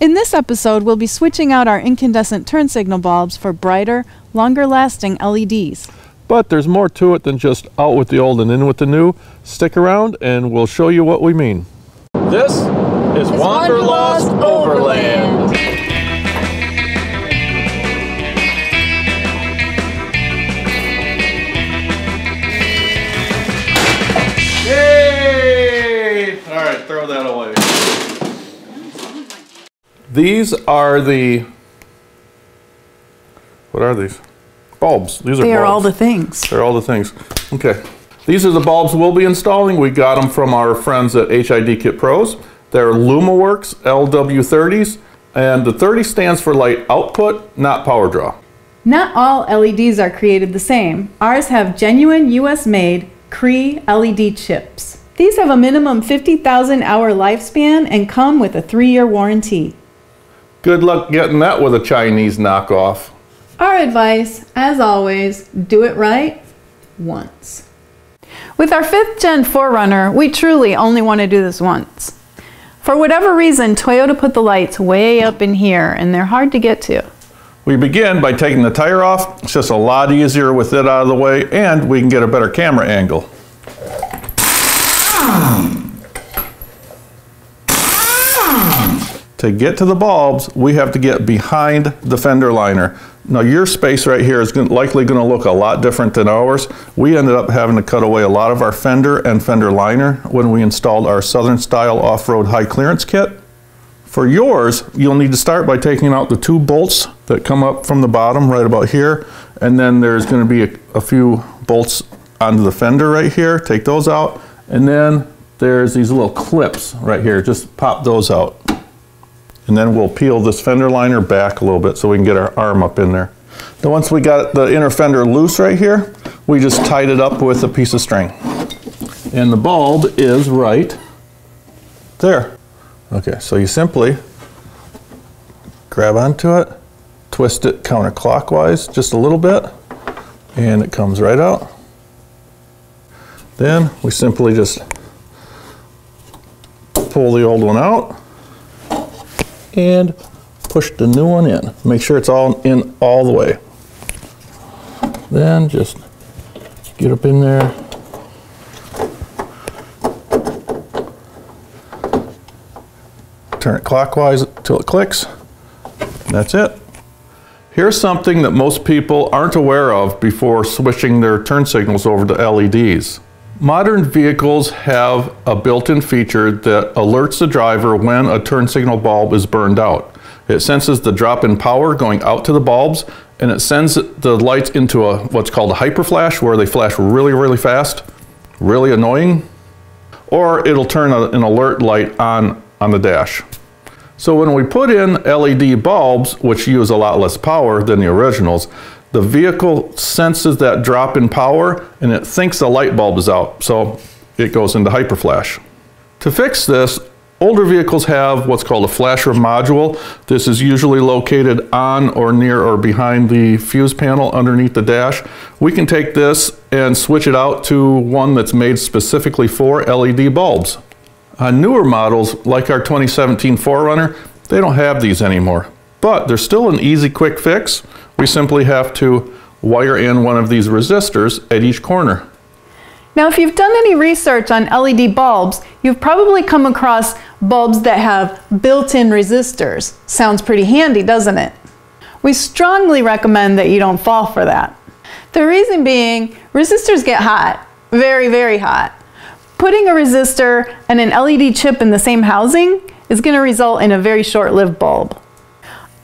In this episode, we'll be switching out our incandescent turn signal bulbs for brighter, longer-lasting LEDs. But there's more to it than just out with the old and in with the new. Stick around and we'll show you what we mean. This is Wanderlust Overland. Yay! All right, throw that away. These are the, what are these? Bulbs. These are bulbs. They are all the things. They're all the things. Okay. These are the bulbs we'll be installing. We got them from our friends at HID Kit Pros. They're LumaWerx LW30s, and the 30 stands for light output, not power draw. Not all LEDs are created the same. Ours have genuine US-made Cree LED chips. These have a minimum 50,000 hour lifespan and come with a 3-year warranty. Good luck getting that with a Chinese knockoff. Our advice, as always, do it right once. With our 5th Gen 4Runner, we truly only want to do this once. For whatever reason, Toyota put the lights way up in here and they're hard to get to. We begin by taking the tire off. It's just a lot easier with it out of the way, and we can get a better camera angle. To get to the bulbs, we have to get behind the fender liner. Now your space right here is likely going to look a lot different than ours. We ended up having to cut away a lot of our fender and fender liner when we installed our Southern style off-road high clearance kit. For yours, you'll need to start by taking out the 2 bolts that come up from the bottom right about here, and then there's going to be a few bolts onto the fender right here. Take those out, and then there's these little clips right here. Just pop those out. And then we'll peel this fender liner back a little bit so we can get our arm up in there. Then once we got the inner fender loose right here, we just tied it up with a piece of string. And the bulb is right there. Okay, so you simply grab onto it, twist it counterclockwise just a little bit, and it comes right out. Then we simply just pull the old one out and push the new one in. Make sure it's all in all the way. Then just get up in there. Turn it clockwise until it clicks. That's it. Here's something that most people aren't aware of before switching their turn signals over to LEDs. Modern vehicles have a built-in feature that alerts the driver when a turn signal bulb is burned out. It senses the drop in power going out to the bulbs, and it sends the lights into what's called a hyperflash, where they flash really, really fast, really annoying, or it'll turn an alert light on the dash. So when we put in LED bulbs, which use a lot less power than the originals, the vehicle senses that drop in power and it thinks the light bulb is out, so it goes into hyperflash. To fix this, older vehicles have what's called a flasher module. This is usually located on or near or behind the fuse panel underneath the dash. We can take this and switch it out to one that's made specifically for LED bulbs. On newer models, like our 2017 4Runner, they don't have these anymore. But there's still an easy, quick fix. We simply have to wire in one of these resistors at each corner. Now, if you've done any research on LED bulbs, you've probably come across bulbs that have built-in resistors. Sounds pretty handy, doesn't it? We strongly recommend that you don't fall for that. The reason being, resistors get hot, very, very hot. Putting a resistor and an LED chip in the same housing is going to result in a very short-lived bulb.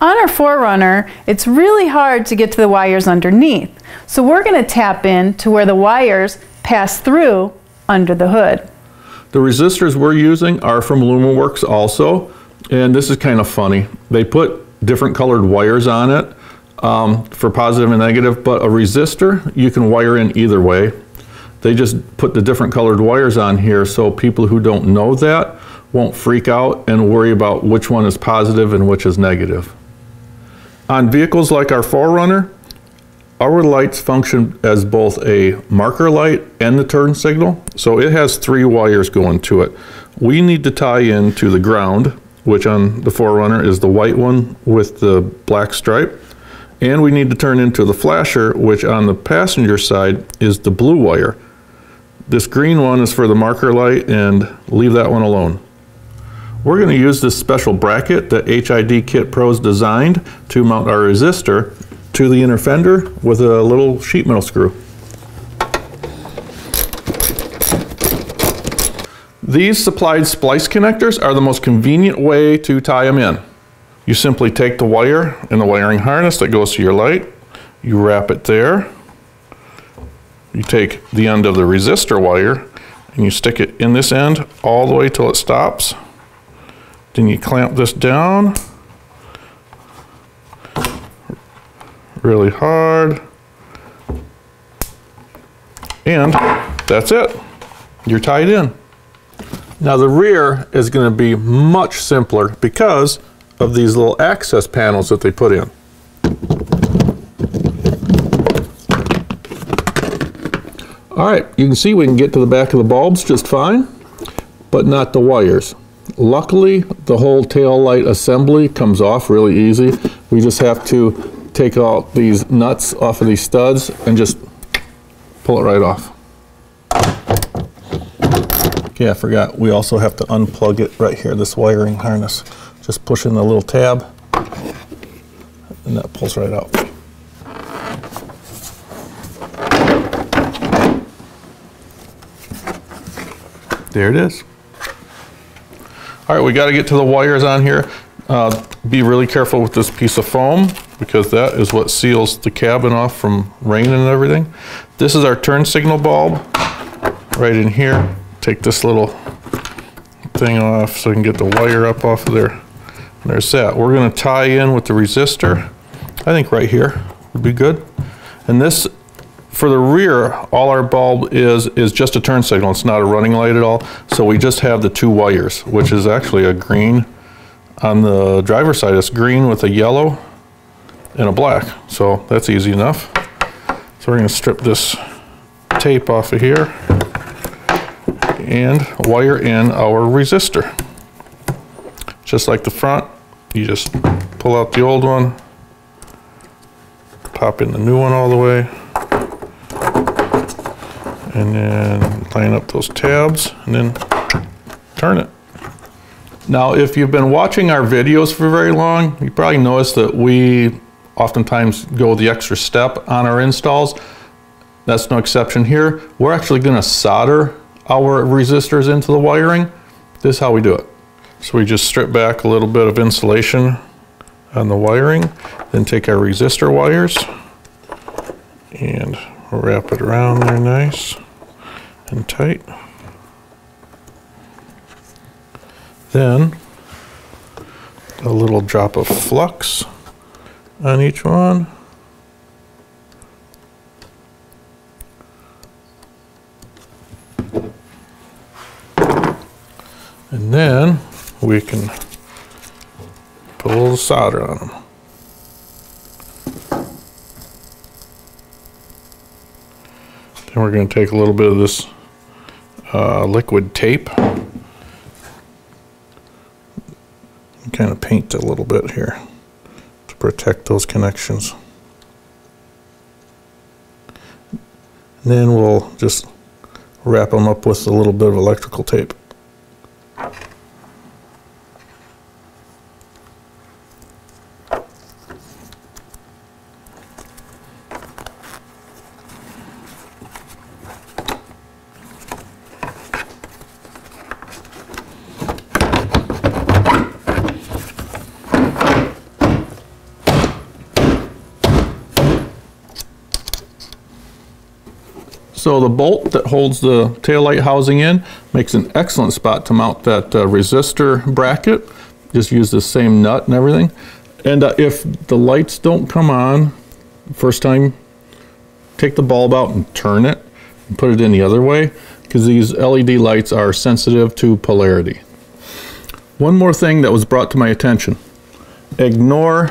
On our 4Runner, it's really hard to get to the wires underneath, so we're going to tap in to where the wires pass through under the hood. The resistors we're using are from LumaWerx also, and this is kind of funny. They put different colored wires on it for positive and negative, but a resistor you can wire in either way. They just put the different colored wires on here so people who don't know that won't freak out and worry about which one is positive and which is negative. On vehicles like our 4Runner, our lights function as both a marker light and the turn signal, so it has 3 wires going to it. We need to tie in to the ground which on the Forerunner is the white one with the black stripe. And we need to turn into the flasher, which on the passenger side is the blue wire. This green one is for the marker light, and leave that one alone. We're going to use this special bracket that HID Kit Pros designed to mount our resistor to the inner fender with a little sheet metal screw. These supplied splice connectors are the most convenient way to tie them in. You simply take the wire and the wiring harness that goes to your light, you wrap it there, you take the end of the resistor wire and you stick it in this end all the way till it stops. Then you clamp this down really hard, and that's it. You're tied in. Now the rear is going to be much simpler because of these little access panels that they put in. Alright, you can see we can get to the back of the bulbs just fine, but not the wires. Luckily, the whole tail light assembly comes off really easy. We just have to take out these nuts off of these studs and just pull it right off. Okay, I forgot, we also have to unplug it right here, this wiring harness. Just push in the little tab and that pulls right out. There it is. All right, we got to get to the wires on here. Be really careful with this piece of foam because that is what seals the cabin off from rain and everything. This is our turn signal bulb right in here. Take this little thing off so we can get the wire up off of there. And there's that. We're going to tie in with the resistor. I think right here would be good. And this, for the rear, all our bulb is just a turn signal. It's not a running light at all. So we just have the two wires, which is actually a green. On the driver's side, it's green with a yellow and a black. So that's easy enough. So we're going to strip this tape off of here and wire in our resistor. Just like the front, you just pull out the old one, pop in the new one all the way, and then line up those tabs and then turn it. Now, if you've been watching our videos for very long, you probably noticed that we oftentimes go the extra step on our installs. That's no exception here. We're actually going to solder our resistors into the wiring. This is how we do it. So we just strip back a little bit of insulation on the wiring, then take our resistor wires and wrap it around there nice and tight. Then a little drop of flux on each one. And then we can put a little solder on them. Then we're going to take a little bit of this liquid tape and kind of paint a little bit here to protect those connections. And then we'll just wrap them up with a little bit of electrical tape. So the bolt that holds the taillight housing in makes an excellent spot to mount that resistor bracket. Just use the same nut and everything. And if the lights don't come on first time, take the bulb out and turn it and put it in the other way, because these LED lights are sensitive to polarity. One more thing that was brought to my attention. Ignore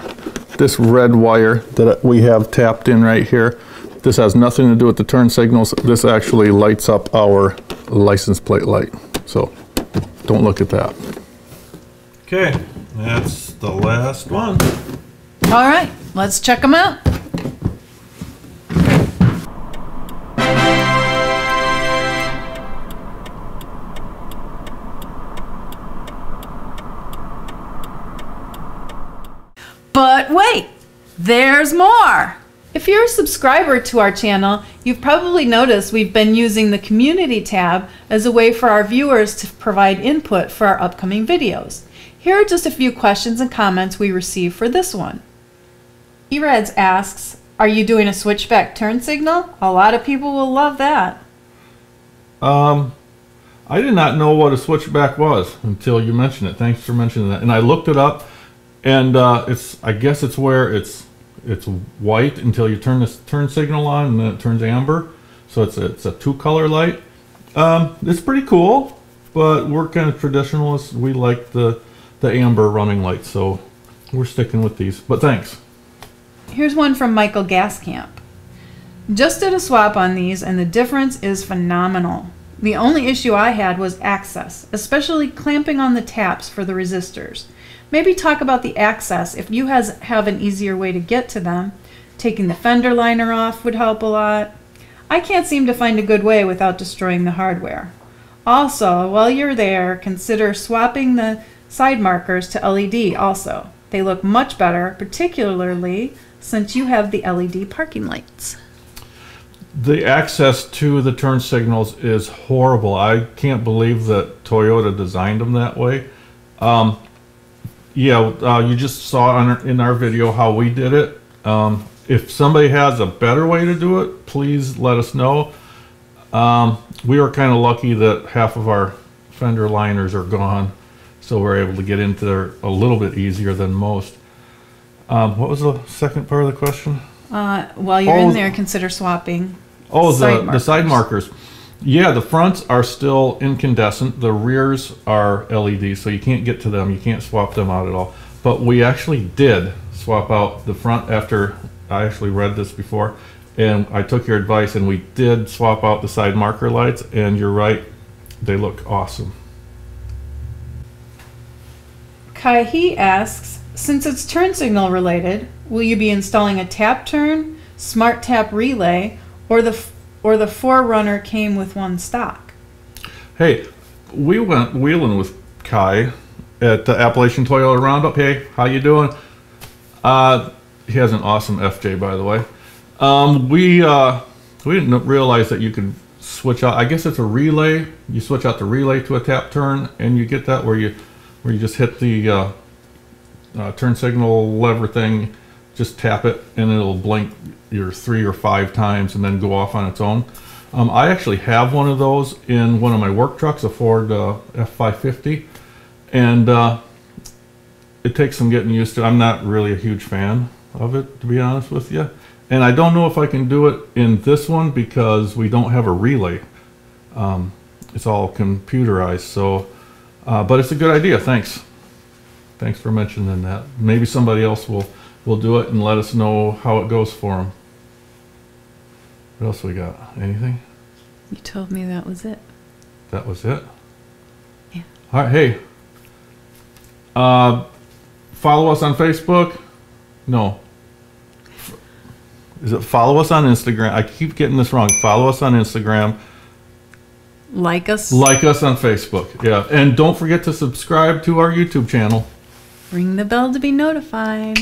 this red wire that we have tapped in right here. This has nothing to do with the turn signals. This actually lights up our license plate light. So don't look at that. Okay, that's the last one. All right, let's check them out. But wait, there's more. If you're a subscriber to our channel, you've probably noticed we've been using the community tab as a way for our viewers to provide input for our upcoming videos. Here are just a few questions and comments we received for this one. Ereds asks, are you doing a switchback turn signal? A lot of people will love that. I did not know what a switchback was until you mentioned it. Thanks for mentioning that. And I looked it up, and I guess it's where it's white until you turn this turn signal on, and then it turns amber. So it's a two-color light. It's pretty cool, but we're kind of traditionalists. We like the amber running light, so we're sticking with these. But thanks. Here's one from Michael Gaskamp. Just did a swap on these, and the difference is phenomenal. The only issue I had was access, especially clamping on the taps for the resistors. Maybe talk about the access if you have an easier way to get to them. Taking the fender liner off would help a lot. I can't seem to find a good way without destroying the hardware. Also, while you're there, consider swapping the side markers to LED also. They look much better, particularly since you have the LED parking lights. The access to the turn signals is horrible. I can't believe that Toyota designed them that way. You just saw in our video how we did it. If somebody has a better way to do it, please let us know. We were kind of lucky that half of our fender liners are gone, so we're able to get into there a little bit easier than most. What was the second part of the question? While you're in there, consider swapping. Oh, the side markers. Yeah, the fronts are still incandescent. The rears are LED, so you can't get to them. You can't swap them out at all. But we actually did swap out the front after I actually read this before. And I took your advice, and we did swap out the side marker lights. And you're right, they look awesome. Kai asks, since it's turn signal related, will you be installing a tap turn, smart tap relay, or the Forerunner came with one stock? Hey, we went wheeling with Kai at the Appalachian Toyota Roundup. Hey, how you doing? He has an awesome FJ, by the way. We didn't realize that you could switch out. I guess it's a relay. You switch out the relay to a tap turn, and you get that where you just hit the turn signal lever thing, just tap it, and it'll blink your 3 or 5 times and then go off on its own. I actually have one of those in one of my work trucks, a Ford F550, and it takes some getting used to. I'm not really a huge fan of it, to be honest with you, and I don't know if I can do it in this one because we don't have a relay. It's all computerized, so but it's a good idea. Thanks for mentioning that. Maybe somebody else will do it and let us know how it goes for them. What else we got? Anything? You told me that was it. That was it? Yeah. All right, hey. Follow us on Facebook? No. Is it follow us on Instagram? I keep getting this wrong. Follow us on Instagram. Like us. Like us on Facebook, yeah. And don't forget to subscribe to our YouTube channel. Ring the bell to be notified.